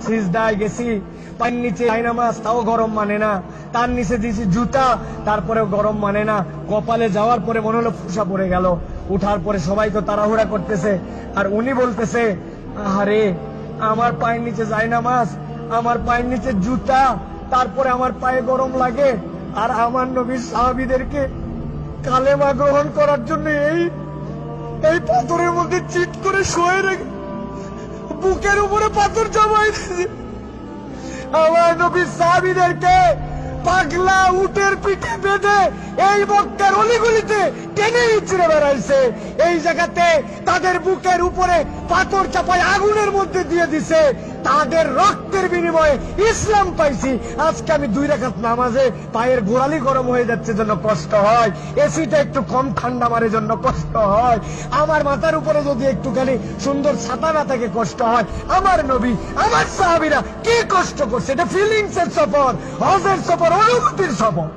সিজদায় গেছি, পায়ের নিচে নামাজ, তাও গরম মানে না। তার নিচে দিয়েছি জুতা, তারপরেও গরম মানে না। কপালে যাওয়ার পরে মনে হলো ফুসা পড়ে গেল। উঠার পরে সবাই তো তাড়াহুড়া করতেছে, আর উনি বলতেছে, আরে আমার পায়ের নিচে যায় নামাজ, আমার পায়ের নিচে জুতা, তারপরে আমার পায়ে গরম লাগে। আর আমার নবীর সাহাবীদেরকে কালেমা গ্রহণ করার জন্য এই পাথরের মধ্যে চিট করে শুয়ে রেখে বুকের উপরে পাথর জমাই দিয়েছে। আমার নবীর সাহাবীদেরকে পাগলা উটের পিঠে বেঁধে এই মক্কার অলিগলিতে টেনে ইচ্ছড়ে বেড়াইছে। এই জায়গাতে তাদের বুকের উপরে পাথর চাপায় আগুনের মধ্যে দিয়ে দিছে। তাদের রক্তের বিনিময়ে ইসলাম পাইছি। আজকে আমি 2 রাকাত নামাজে পায়ের গোড়ালি গরম হয়ে যাচ্ছে জন্য কষ্ট হয়, এসিটা একটু কম ঠান্ডা মারে জন্য কষ্ট হয়, আমার মাথার উপরে যদি একটুখানি সুন্দর ছাতা না থাকে কষ্ট হয়। আমার নবী, আমার সাহাবীরা কি কষ্ট করছে, এটা ফিলিংস এর সফর, হজের সফর, অনুভূতির সফর।